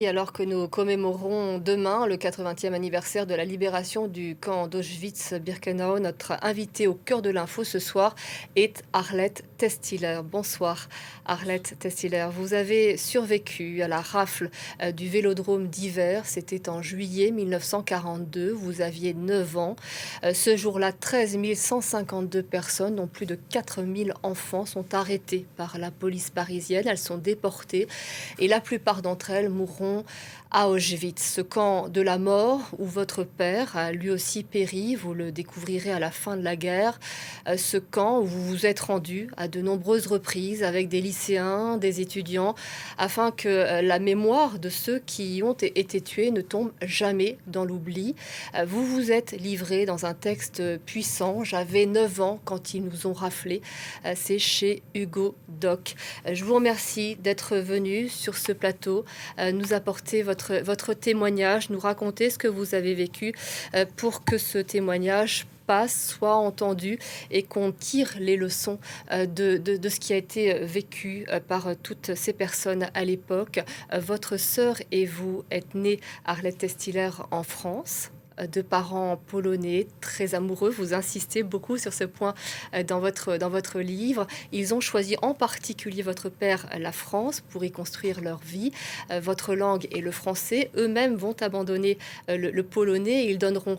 Et alors que nous commémorons demain le 80e anniversaire de la libération du camp d'Auschwitz-Birkenau, notre invitée au cœur de l'info ce soir est Arlette Testiller. Bonsoir Arlette Testiller. Vous avez survécu à la rafle du Vélodrome d'hiver. C'était en juillet 1942. Vous aviez 9 ans. Ce jour-là, 13 152 personnes, dont plus de 4 000 enfants, sont arrêtés par la police parisienne. Elles sont déportées et la plupart d'entre elles mourront à Auschwitz, ce camp de la mort où votre père a lui aussi péri. Vous le découvrirez à la fin de la guerre. Ce camp où vous vous êtes rendu à de nombreuses reprises avec des lycéens, des étudiants, afin que la mémoire de ceux qui y ont été tués ne tombe jamais dans l'oubli. Vous vous êtes livré dans un texte puissant. J'avais 9 ans quand ils nous ont raflés. C'est chez Hugo Doc. Je vous remercie d'être venu sur ce plateau, nous apporter votre témoignage, nous raconter ce que vous avez vécu, pour que ce témoignage passe, soit entendu et qu'on tire les leçons de ce qui a été vécu par toutes ces personnes à l'époque. Votre sœur et vous êtes née, Arlette Testiller, en France, de parents polonais, très amoureux. Vous insistez beaucoup sur ce point dans votre livre. Ils ont choisi en particulier, votre père, la France pour y construire leur vie. Votre langue est le français. Eux-mêmes vont abandonner le polonais et ils donneront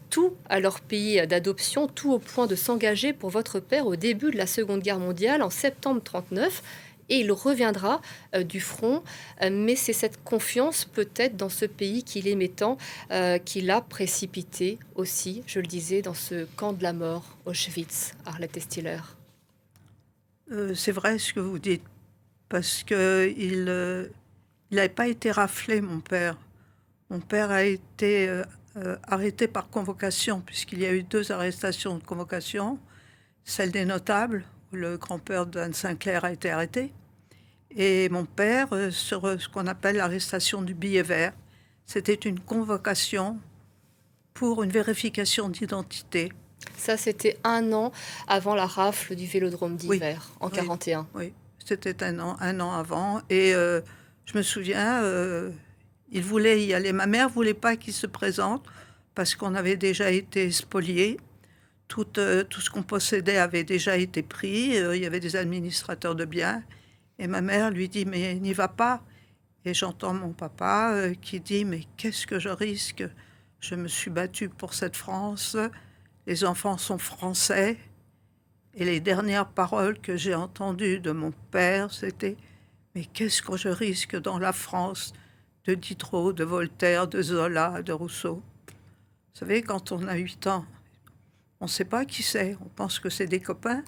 tout à leur pays d'adoption, tout au point de s'engager pour votre père au début de la Seconde Guerre mondiale, en septembre 1939. Et il reviendra du front, mais c'est cette confiance peut-être dans ce pays qu'il aimait tant qui l'a précipité aussi, je le disais, dans ce camp de la mort, Auschwitz, Arlette Testiller. C'est vrai ce que vous dites, parce qu'il n'avait pas été raflé, mon père. Mon père a été arrêté par convocation, puisqu'il y a eu 2 arrestations de convocation, celle des notables, où le grand-père d'Anne Sinclair a été arrêté, et mon père sur ce qu'on appelle l'arrestation du billet vert. C'était une convocation pour une vérification d'identité. Ça, c'était 1 an avant la rafle du Vélodrome Oui, d'hiver, en oui, 41. oui. C'était un an avant. Et je me souviens, il voulait y aller. Ma mère voulait pas qu'il se présente parce qu'on avait déjà été spoliés. Tout ce qu'on possédait avait déjà été pris. Il y avait des administrateurs de biens. Et ma mère lui dit, mais n'y va pas. Et j'entends mon papa qui dit, mais qu'est-ce que je risque? Je me suis battue pour cette France. Les enfants sont français. Et les dernières paroles que j'ai entendues de mon père, c'était « Mais qu'est-ce que je risque dans la France de Diderot, de Voltaire, de Zola, de Rousseau ?» Vous savez, quand on a 8 ans, on ne sait pas qui c'est. On pense que c'est des copains.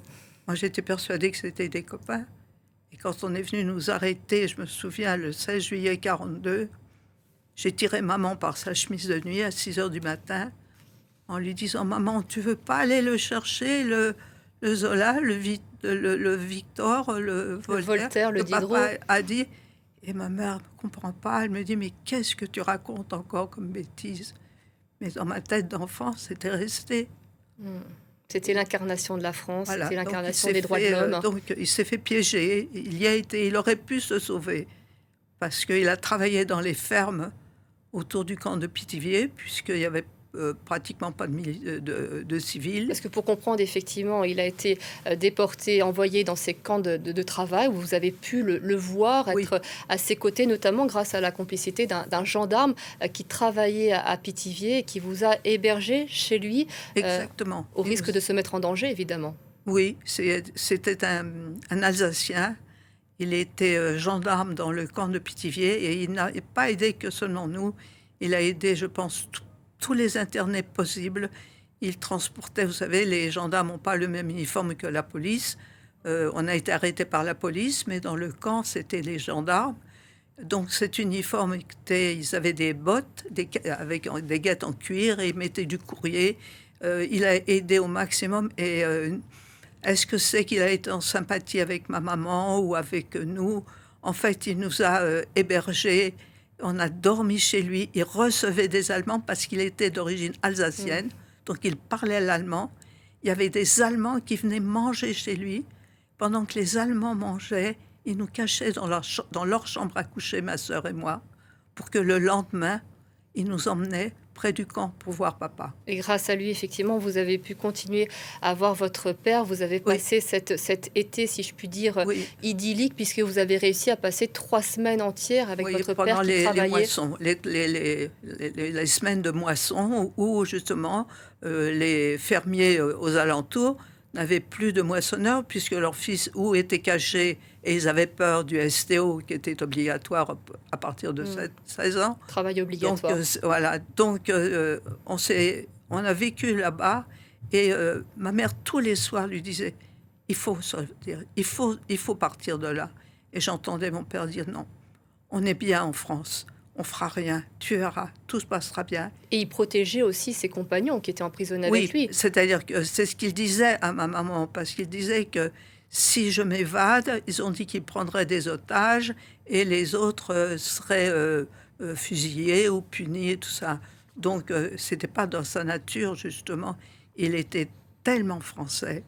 Moi, j'étais persuadée que c'était des copains. Et quand on est venu nous arrêter, je me souviens, le 16 juillet 42, j'ai tiré maman par sa chemise de nuit à 6 heures du matin en lui disant « Maman, tu veux pas aller le chercher, le Zola, le Victor, le Voltaire, le que Diderot. papa a dit. » Et ma mère ne comprend pas. Elle me dit, mais qu'est-ce que tu racontes encore comme bêtise? Mais dans ma tête d'enfant, c'était resté. C'était l'incarnation de la France, Voilà. c'était Donc, l'incarnation des droits de l'homme. donc il s'est fait piéger. Il y a été. Il aurait pu se sauver parce qu'il a travaillé dans les fermes autour du camp de Pithiviers, puisqu'il y avait pratiquement pas de civils. Parce que pour comprendre, effectivement, il a été déporté, envoyé dans ces camps de travail où vous avez pu le voir, Oui. être à ses côtés, notamment grâce à la complicité d'un gendarme qui travaillait à Pithiviers et qui vous a hébergé chez lui, Exactement. au risque de se mettre en danger, évidemment. Oui, c'était un Alsacien. Il était gendarme dans le camp de Pithiviers et il n'a pas aidé que seulement nous. Il a aidé, je pense, tous les internés possibles. Il transportait, vous savez, les gendarmes n'ont pas le même uniforme que la police. On a été arrêté par la police, mais dans le camp, c'était les gendarmes. Donc cet uniforme, ils avaient des bottes avec des guettes en cuir et ils mettaient du courrier. Il a aidé au maximum et est-ce que c'est qu'il a été en sympathie avec ma maman ou avec nous? En fait, il nous a hébergés. On a dormi chez lui. Il recevait des Allemands parce qu'il était d'origine alsacienne. Donc, il parlait l'allemand. Il y avait des Allemands qui venaient manger chez lui. Pendant que les Allemands mangeaient, ils nous cachaient dans leur chambre à coucher, ma sœur et moi, pour que le lendemain, il nous emmenait près du camp pour voir papa. Et grâce à lui, effectivement, vous avez pu continuer à voir votre père. Vous avez Oui. passé cet été, si je puis dire, Oui, idyllique, puisque vous avez réussi à passer 3 semaines entières avec oui, votre pendant père qui les travaillait. moissons, les semaines de moisson où justement les fermiers aux alentours n'avaient plus de moissonneurs puisque leurs fils ou étaient cachés et ils avaient peur du STO qui était obligatoire à partir de Mm. 16 ans. Travail Donc obligatoire. voilà, donc on a vécu là-bas et ma mère tous les soirs lui disait il faut sortir, il faut partir de là. Et j'entendais mon père dire non, on est bien en France, on fera rien, tu verras, tout se passera bien. Et il protégeait aussi ses compagnons qui étaient emprisonnés avec Oui, lui. c'est-à-dire que c'est ce qu'il disait à ma maman, parce qu'il disait que si je m'évade, ils ont dit qu'ils prendraient des otages et les autres seraient fusillés ou punis et tout ça. Donc, c'était pas dans sa nature, justement. Il était tellement français,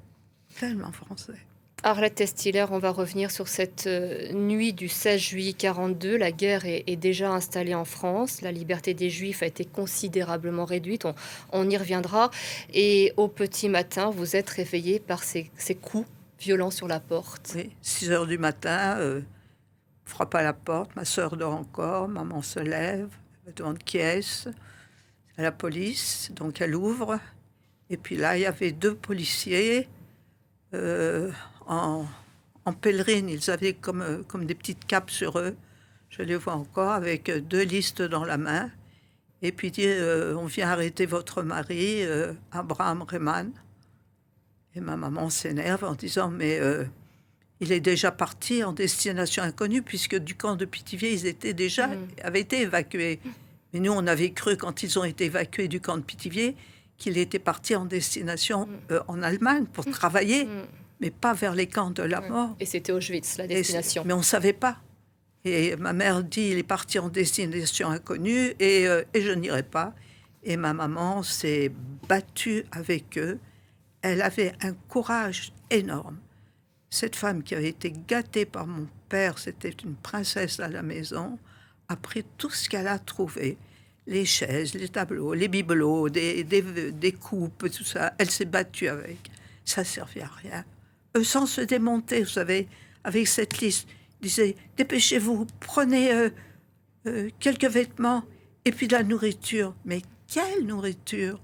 tellement français. Arlette Testiller, on va revenir sur cette nuit du 16 juillet 42. La guerre est déjà installée en France. La liberté des Juifs a été considérablement réduite. On y reviendra. Et au petit matin, vous êtes réveillé par ces coups violents sur la porte. Oui, 6 heures du matin, frappe à la porte, ma sœur dort encore, maman se lève, elle demande qui est-ce, à la police, donc elle ouvre. Et puis là, il y avait 2 policiers en pèlerine. Ils avaient comme des petites capes sur eux. Je les vois encore avec 2 listes dans la main. Et puis dit on vient arrêter votre mari, Abraham Rehman. Et ma maman s'énerve en disant mais il est déjà parti en destination inconnue puisque du camp de Pithiviers ils étaient déjà avaient été évacués. Mais nous on avait cru quand ils ont été évacués du camp de Pithiviers qu'il était parti en destination en Allemagne pour travailler, mais pas vers les camps de la mort. Et c'était Auschwitz, la destination. Mais on ne savait pas. Et ma mère dit, il est parti en destination inconnue et je n'irai pas. Et ma maman s'est battue avec eux. Elle avait un courage énorme. Cette femme qui avait été gâtée par mon père, c'était une princesse à la maison, a pris tout ce qu'elle a trouvé. Les chaises, les tableaux, les bibelots, des coupes, tout ça. Elle s'est battue avec. Ça ne servait à rien. Eux, sans se démonter, vous savez, avec cette liste, disaient « Dépêchez-vous, prenez quelques vêtements et puis de la nourriture. » Mais quelle nourriture?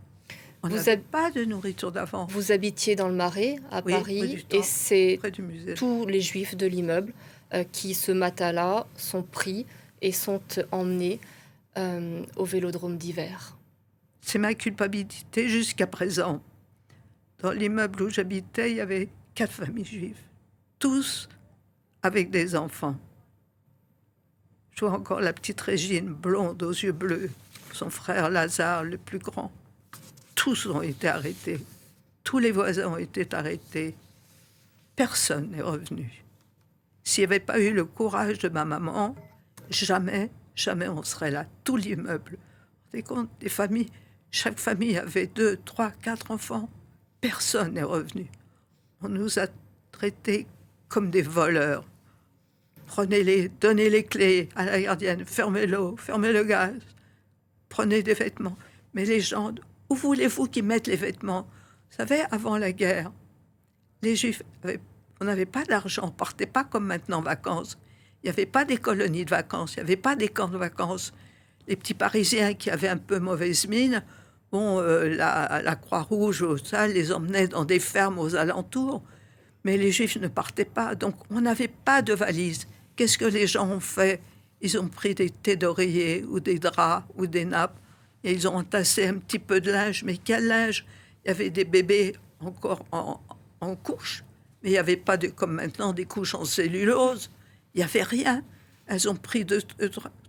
On n'avait pas de nourriture d'avant. Vous habitiez dans le Marais, à Oui, Paris, et c'est près du musée. Tous les Juifs de l'immeuble qui, ce matin-là, sont pris et sont emmenés au Vélodrome d'hiver. C'est ma culpabilité jusqu'à présent. Dans l'immeuble où j'habitais, il y avait 4 familles juives, tous avec des enfants. Je vois encore la petite Régine, blonde, aux yeux bleus, son frère Lazare, le plus grand. Tous ont été arrêtés. Tous les voisins ont été arrêtés. Personne n'est revenu. S'il n'y avait pas eu le courage de ma maman, jamais on serait là. Tout l'immeuble. Vous vous rendez compte, des familles, chaque famille avait 2, 3, 4 enfants. Personne n'est revenu. On nous a traités comme des voleurs. Prenez-les, donnez les clés à la gardienne, fermez l'eau, fermez le gaz, prenez des vêtements. Mais les gens, où voulez-vous qu'ils mettent les vêtements? Vous savez, avant la guerre, les Juifs, on n'avait pas d'argent, on ne partait pas comme maintenant en vacances. Il n'y avait pas des colonies de vacances, il n'y avait pas des camps de vacances. Les petits Parisiens qui avaient un peu mauvaise mine, bon, la Croix-Rouge, ça, les emmenait dans des fermes aux alentours. Mais les Juifs ne partaient pas, donc on n'avait pas de valise. Qu'est-ce que les gens ont fait? Ils ont pris des thés d'oreiller ou des draps ou des nappes et ils ont entassé un petit peu de linge. Mais quel linge? Il y avait des bébés encore en couche, mais il n'y avait pas, comme maintenant, des couches en cellulose. Il n'y avait rien. Elles ont pris deux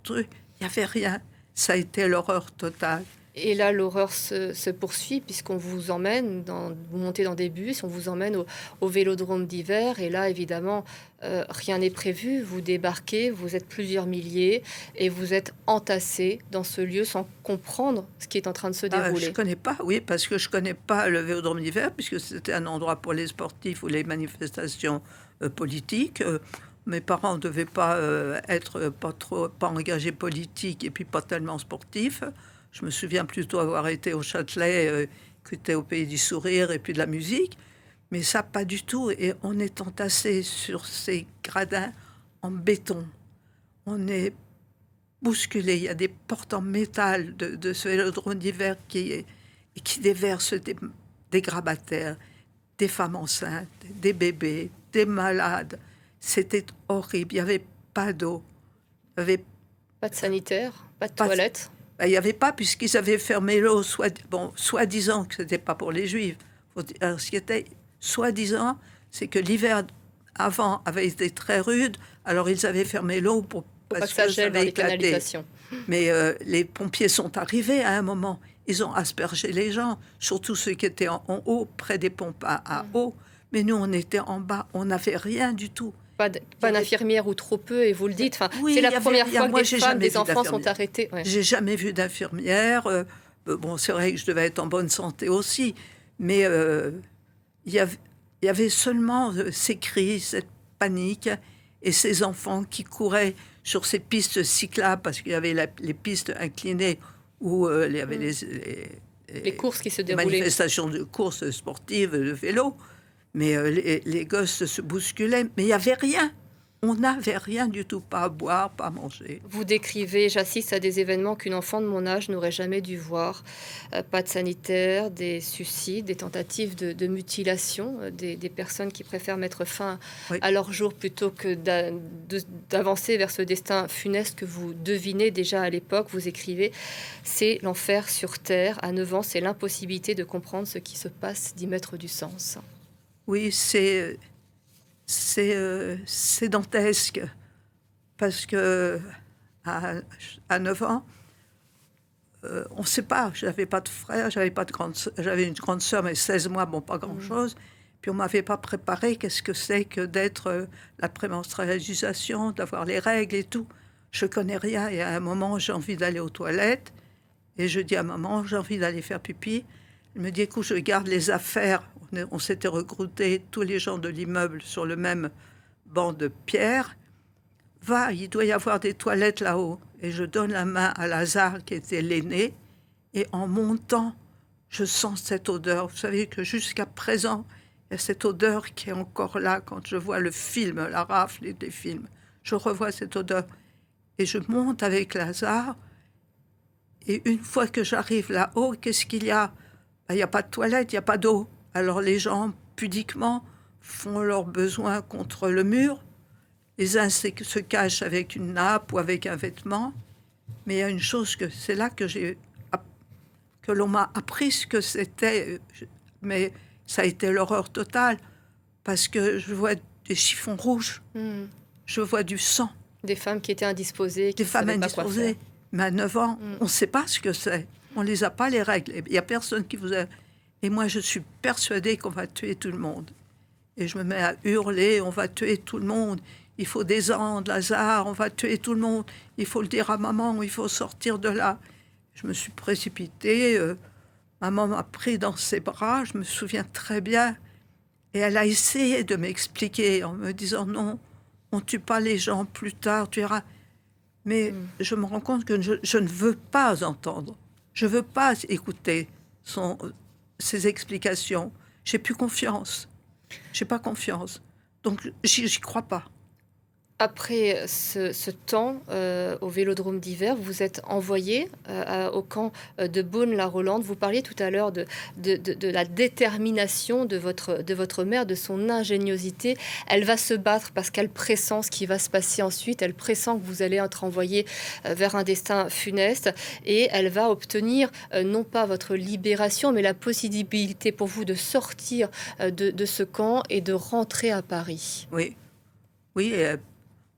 trucs. Il n'y avait rien. Ça a été l'horreur totale. Et là, l'horreur se poursuit puisqu'on vous emmène, vous montez dans des bus, on vous emmène au Vélodrome d'hiver. Et là, évidemment, rien n'est prévu. Vous débarquez, vous êtes plusieurs milliers et vous êtes entassés dans ce lieu sans comprendre ce qui est en train de se dérouler. Je ne connais pas, oui, parce que je ne connais pas le Vélodrome d'hiver puisque c'était un endroit pour les sportifs ou les manifestations politiques. mes parents ne devaient pas être pas engagés politiques et puis pas tellement sportifs. Je me souviens plutôt avoir été au Châtelet, qui était au Pays du Sourire et puis de la musique. Mais ça, pas du tout. Et on est entassé sur ces gradins en béton. On est bousculé. Il y a des portes en métal de ce vélodrome d'hiver qui déversent des grabataires, des femmes enceintes, des bébés, des malades. C'était horrible. Il n'y avait pas d'eau. Il n'y avait Pas de sanitaire, pas de pas de- toilette. il n'y avait pas, puisqu'ils avaient fermé l'eau, soi-disant que ce n'était pas pour les Juifs. Alors, ce qui était soi-disant, c'est que l'hiver avant avait été très rude, alors ils avaient fermé l'eau Pour pas parce que ça que ça gèle dans avait les éclaté. canalisations. Mais les pompiers sont arrivés à un moment. Ils ont aspergé les gens, surtout ceux qui étaient en haut, près des pompes à eau. Mais nous, on était en bas, on n'avait rien du tout. Pas d'infirmière ou trop peu, et vous le dites. Enfin, Oui, c'est la il y avait- première il y a- fois moi, que des j'ai femmes, jamais des vu enfants sont d'infirmière. arrêtés. Ouais. J'ai jamais vu d'infirmière. Bon, c'est vrai que je devais être en bonne santé aussi, mais il y avait seulement ces cris, cette panique et ces enfants qui couraient sur ces pistes cyclables parce qu'il y avait les pistes inclinées où il y avait Les courses qui se les déroulaient. manifestations de courses sportives, de vélo. Mais les gosses se bousculaient, mais il n'y avait rien. On n'avait rien du tout, pas à boire, pas à manger. Vous décrivez, j'assiste à des événements qu'une enfant de mon âge n'aurait jamais dû voir. Pas de sanitaire, des suicides, des tentatives de mutilation, des personnes qui préfèrent mettre fin Oui. à leur jour plutôt que d'avancer vers ce destin funeste que vous devinez déjà à l'époque. Vous écrivez, c'est l'enfer sur Terre. À 9 ans, c'est l'impossibilité de comprendre ce qui se passe, d'y mettre du sens. Oui, c'est dantesque parce que à 9 ans, on ne sait pas. J'avais pas de frère, j'avais pas de j'avais une grande sœur, mais 16 mois, bon, pas grand-chose. Puis on m'avait pas préparé. Qu'est-ce que c'est que d'être la prémenstrualisation, d'avoir les règles et tout. Je connais rien. Et à un moment, j'ai envie d'aller aux toilettes et je dis à maman, j'ai envie d'aller faire pipi. Elle me dit, écoute, je garde les affaires. On s'était regroupés, tous les gens de l'immeuble, sur le même banc de pierre. Va, il doit y avoir des toilettes là-haut. Et je donne la main à Lazare, qui était l'aîné. Et en montant, je sens cette odeur. Vous savez que jusqu'à présent, il y a cette odeur qui est encore là quand je vois le film, la rafle des films. Je revois cette odeur. Et je monte avec Lazare. Et une fois que j'arrive là-haut, qu'est-ce qu'il y a? Il n'y a pas de toilette, il n'y a pas d'eau. Alors les gens, pudiquement, font leurs besoins contre le mur. Les uns se cachent avec une nappe ou avec un vêtement. Mais il y a une chose c'est là que l'on m'a appris ce que c'était. Mais ça a été l'horreur totale. Parce que je vois des chiffons rouges. Je vois du sang. Des femmes qui étaient indisposées, qui Des femmes savaient pas quoi faire. indisposées. Mais à 9 ans, on ne sait pas ce que c'est. On ne les a pas, les règles. Il n'y a personne qui vous a... Et moi, je suis persuadée qu'on va tuer tout le monde. Et je me mets à hurler, on va tuer tout le monde. Il faut des Andes, Lazare, on va tuer tout le monde. Il faut le dire à maman, il faut sortir de là. Je me suis précipitée. Maman m'a pris dans ses bras, je me souviens très bien. Et elle a essayé de m'expliquer en me disant non, on ne tue pas les gens plus tard, tu iras. Mais je me rends compte que je ne veux pas entendre. Je ne veux pas écouter ses explications. J'ai plus confiance. J'ai pas confiance. Donc, j'y crois pas. Après ce temps au Vélodrome d'hiver, vous êtes envoyé au camp de Beaune-la-Rolande. Vous parliez tout à l'heure de la détermination de votre mère, de son ingéniosité. Elle va se battre parce qu'elle pressent ce qui va se passer ensuite. Elle pressent que vous allez être envoyé vers un destin funeste. Et elle va obtenir non pas votre libération, mais la possibilité pour vous de sortir de ce camp et de rentrer à Paris. Oui. Oui,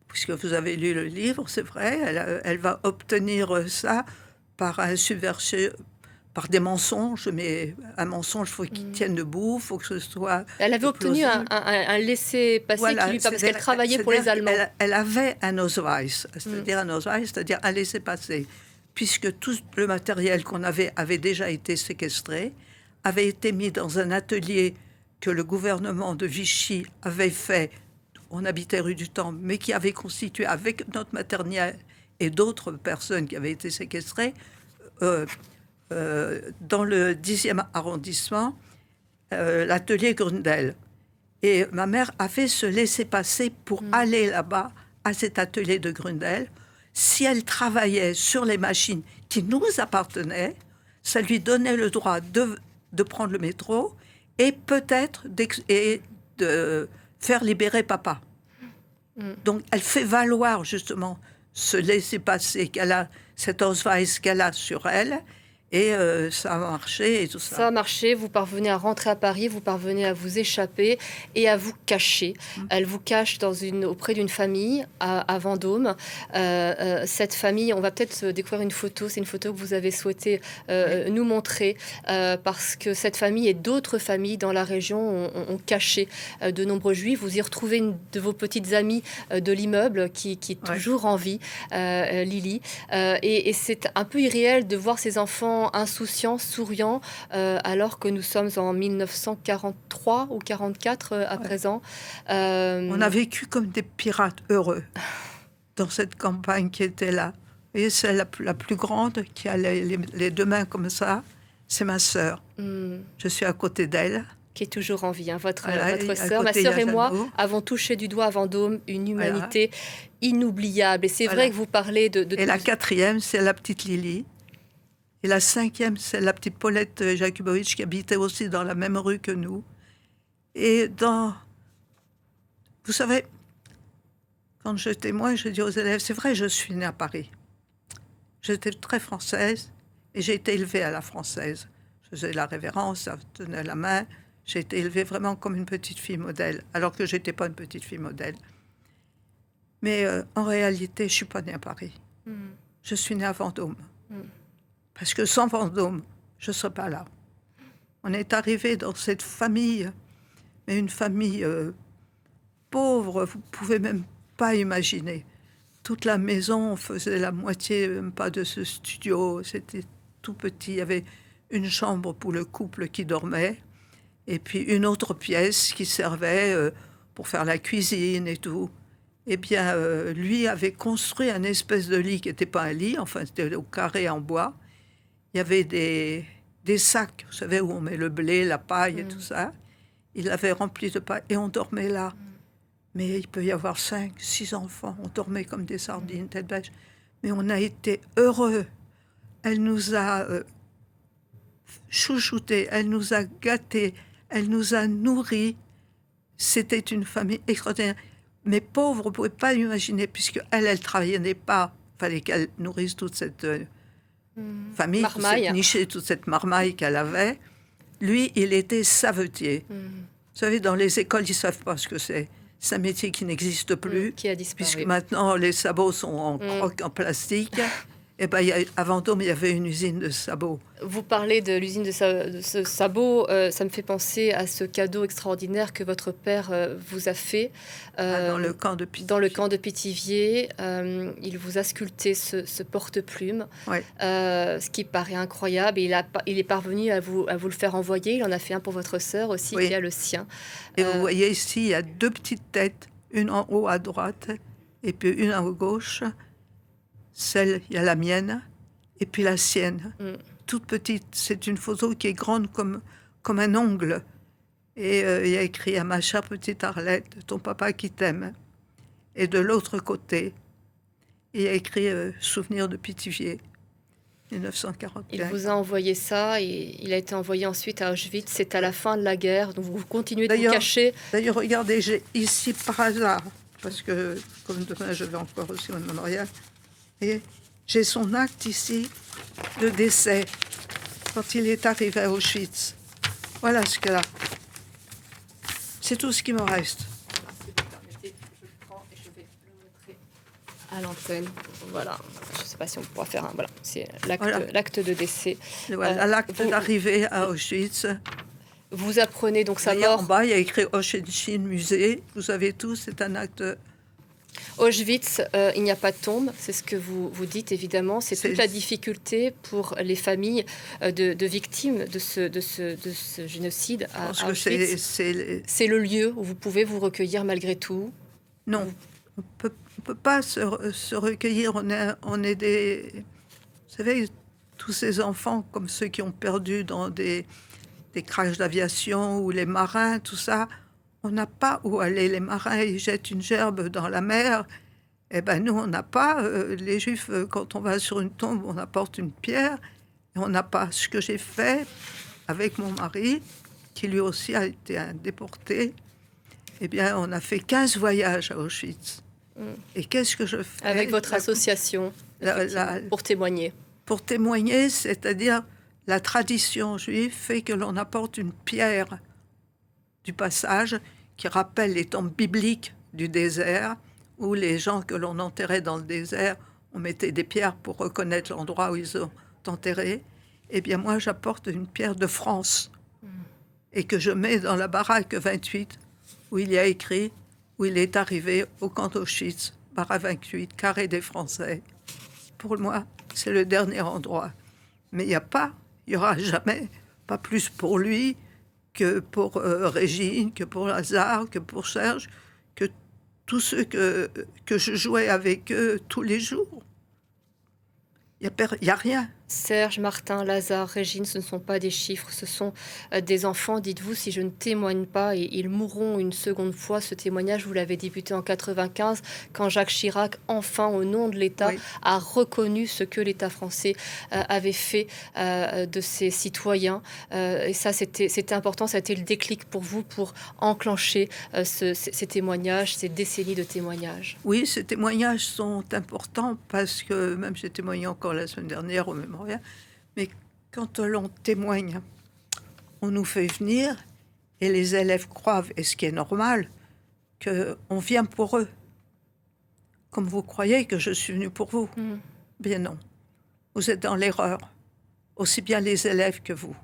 puisque vous avez lu le livre, c'est vrai, elle va obtenir ça par un subversion, par des mensonges, mais un mensonge, il faut qu'il tienne debout, il faut que ce soit... Elle avait obtenu un laissez-passer Voilà, qui lui parce qu'elle travaillait pour les Allemands. Elle avait un Ausweis, c'est-à-dire un laissez-passer, puisque tout le matériel qu'on avait déjà été séquestré, avait été mis dans un atelier que le gouvernement de Vichy avait fait on habitait rue du Temple, mais qui avait constitué avec notre maternelle et d'autres personnes qui avaient été séquestrées euh, dans le 10e arrondissement, l'atelier Grundel. Et ma mère a fait se laisser passer pour aller là-bas, à cet atelier de Grundel. Si elle travaillait sur les machines qui nous appartenaient, ça lui donnait le droit de prendre le métro et peut-être de faire libérer papa. Donc, elle fait valoir justement ce laisser-passer qu'elle a, cet Ausweis qu'elle a sur elle. Et ça a marché et tout ça. Ça a marché, vous parvenez à rentrer à Paris, vous parvenez à vous échapper et à vous cacher. Elle vous cache auprès d'une famille à Vendôme. Cette famille, on va peut-être découvrir une photo, c'est une photo que vous avez souhaité nous montrer, parce que cette famille et d'autres familles dans la région ont caché de nombreux juifs. Vous y retrouvez une de vos petites amies de l'immeuble qui est toujours en vie, Lily. Et c'est un peu irréel de voir ces enfants insouciants, souriants, alors que nous sommes en 1943 ou 44 à présent. On a vécu comme des pirates heureux dans cette campagne qui était là. Vous voyez, c'est la plus grande qui a les deux mains comme ça. C'est ma sœur. Je suis à côté d'elle. Qui est toujours en vie, hein, votre Voilà, sœur. Ma sœur et moi avons touché du doigt à Vendôme une humanité inoubliable. Et c'est vrai que vous parlez de... Et la quatrième, c'est la petite Lily. Et la cinquième, c'est la petite Paulette Jakubowicz qui habitait aussi dans la même rue que nous. Et vous savez, quand je témoigne, je dis aux élèves, c'est vrai, je suis née à Paris. J'étais très française et j'ai été élevée à la française. Je faisais la révérence, ça tenait la main. J'ai été élevée vraiment comme une petite fille modèle, alors que je n'étais pas une petite fille modèle. Mais en réalité, je ne suis pas née à Paris. Je suis née à Vendôme. Parce que sans Vendôme, je ne serais pas là. On est arrivé dans cette famille, mais une famille pauvre, vous ne pouvez même pas imaginer. Toute la maison, on faisait la moitié, même pas de ce studio. C'était tout petit. Il y avait une chambre pour le couple qui dormait, et puis une autre pièce qui servait pour faire la cuisine et tout. Eh bien, lui avait construit un espèce de lit qui n'était pas un lit, enfin, c'était au carré en bois. Il y avait des sacs, vous savez, où on met le blé, la paille et tout ça. Il l'avait rempli de paille et on dormait là. Mais il peut y avoir 5, 6 enfants. On dormait comme des sardines, tête bêche. Mais on a été heureux. Elle nous a chouchoutés, elle nous a gâtés, elle nous a nourris. C'était une famille extraordinaire. Mais pauvre, vous ne pouvez pas l'imaginer, puisque elle ne travaillait pas. Il fallait qu'elle nourrisse toute cette... famille, toute cette nichée, toute cette marmaille qu'elle avait. Lui, il était savetier. Vous savez, dans les écoles, ils ne savent pas ce que c'est. C'est un métier qui n'existe plus. Qui a disparu. Puisque maintenant, les sabots sont en croque, en plastique. Et ben, à Vendôme, il y avait une usine de sabots. Vous parlez de l'usine de ce sabot, ça me fait penser à ce cadeau extraordinaire que votre père vous a fait. Dans le camp de Pithiviers. Dans le camp de Pithiviers, il vous a sculpté ce porte-plume, ce qui paraît incroyable. Et il est parvenu à vous le faire envoyer. Il en a fait un pour votre sœur aussi, qui a le sien. Et vous voyez ici, il y a 2 petites têtes, une en haut à droite et puis une en haut à gauche. Il y a la mienne et puis la sienne. Toute petite. C'est une photo qui est grande comme un ongle. Et il y a écrit « À ma chère petite Arlette, ton papa qui t'aime ». Et de l'autre côté, il y a écrit « Souvenir de Pithiviers ». 1941. Il vous a envoyé ça et il a été envoyé ensuite à Auschwitz. C'est à la fin de la guerre, donc vous continuez de vous cacher. D'ailleurs, regardez, j'ai ici par hasard, parce que comme demain je vais encore aussi au mémorial, et j'ai son acte ici de décès quand il est arrivé à Auschwitz. Voilà ce qu'elle a. C'est tout ce qui me reste. Si vous permettez, je le prends et je vais le montrer à l'antenne. Voilà. Je ne sais pas si on pourra faire un... Voilà. C'est l'acte de décès. Voilà, l'acte d'arrivée à Auschwitz. Vous apprenez donc sa mort. En bas, il y a écrit Auschwitz musée. Vous savez tout, c'est un acte... Auschwitz, il n'y a pas de tombe, c'est ce que vous dites évidemment. C'est toute la difficulté pour les familles de victimes de ce génocide à Auschwitz. C'est le lieu où vous pouvez vous recueillir malgré tout. Non, on peut pas se recueillir. On est des... Vous savez, tous ces enfants, comme ceux qui ont perdu dans des crashs d'aviation ou les marins, tout ça, on n'a pas où aller. Les marins, ils jettent une gerbe dans la mer. Eh ben nous, on n'a pas. Les Juifs, quand on va sur une tombe, on apporte une pierre. Et on n'a pas. Ce que j'ai fait avec mon mari, qui lui aussi a été un déporté, eh bien, on a fait 15 voyages à Auschwitz. Et qu'est-ce que je fais Avec votre association, pour témoigner. Pour témoigner, c'est-à-dire la tradition juive fait que l'on apporte une pierre du passage qui rappelle les tombes bibliques du désert, où les gens que l'on enterrait dans le désert, on mettait des pierres pour reconnaître l'endroit où ils sont enterrés. Eh bien, moi, j'apporte une pierre de France et que je mets dans la baraque 28, où il y a écrit où il est arrivé au camp d'Auschwitz, baraque 28, carré des Français. Pour moi, c'est le dernier endroit. Mais il n'y aura jamais, pas plus pour lui que pour Régine, que pour Lazare, que pour Serge, que tous ceux que je jouais avec eux tous les jours. Il n'y a rien. Serge, Martin, Lazare, Régine, ce ne sont pas des chiffres, ce sont des enfants. Dites-vous, si je ne témoigne pas, et ils mourront une seconde fois. Ce témoignage, vous l'avez débuté en 95, quand Jacques Chirac, enfin, au nom de l'État, a reconnu ce que l'État français avait fait de ses citoyens. Et ça, c'était important, ça a été le déclic pour vous, pour enclencher ces témoignages, ces décennies de témoignages. Oui, ces témoignages sont importants parce que, même j'ai témoigné encore la semaine dernière au mémorial, mais quand l'on témoigne, on nous fait venir et les élèves croient, et ce qui est normal, qu'on vient pour eux. Comme vous croyez que je suis venu pour vous. Bien non. Vous êtes dans l'erreur, aussi bien les élèves que vous.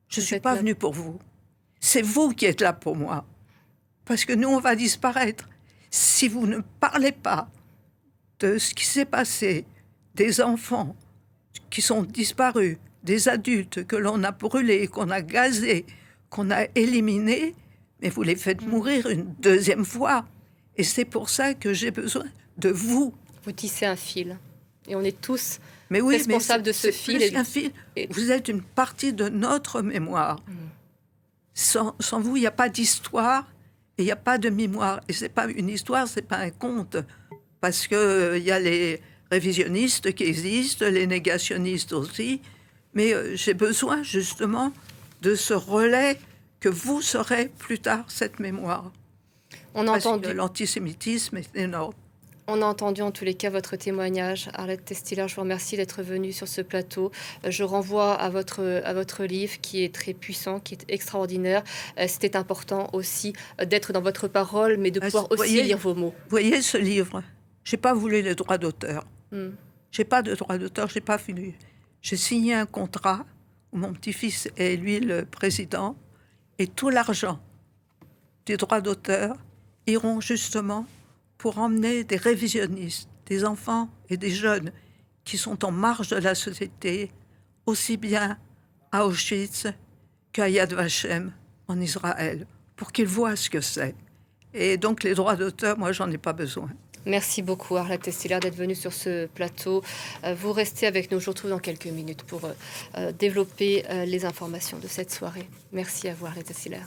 Je ne suis pas venue pour vous. C'est vous qui êtes là pour moi. Parce que nous, on va disparaître. Si vous ne parlez pas de ce qui s'est passé, des enfants qui sont disparus, des adultes que l'on a brûlés, qu'on a gazés, qu'on a éliminés, mais vous les faites mourir une deuxième fois. Et c'est pour ça que j'ai besoin de vous. Vous tissez un fil. Et on est tous oui, responsables de ce fil. Plus qu'un fil. Vous êtes une partie de notre mémoire. Sans vous, il n'y a pas d'histoire et il n'y a pas de mémoire. Et ce n'est pas une histoire, ce n'est pas un conte. Parce qu'il y a les révisionnistes qui existent, les négationnistes aussi. Mais j'ai besoin justement de ce relais que vous serez plus tard cette mémoire. Parce que l'antisémitisme est énorme. On a entendu en tous les cas votre témoignage. Arlette Testiller, je vous remercie d'être venue sur ce plateau. Je renvoie à votre livre qui est très puissant, qui est extraordinaire. C'était important aussi d'être dans votre parole, mais de pouvoir aussi lire vos mots. Vous voyez ce livre, j'ai pas voulu les droits d'auteur. J'ai pas de droits d'auteur, j'ai pas voulu. J'ai signé un contrat où mon petit-fils est lui le président et tout l'argent des droits d'auteur iront justement pour emmener des révisionnistes, des enfants et des jeunes qui sont en marge de la société, aussi bien à Auschwitz qu'à Yad Vashem en Israël, pour qu'ils voient ce que c'est. Et donc les droits d'auteur, moi, j'en ai pas besoin. Merci beaucoup, Arlette Testiller, d'être venue sur ce plateau. Vous restez avec nous. Je vous retrouve dans quelques minutes pour développer les informations de cette soirée. Merci à vous, Arlette Testiller.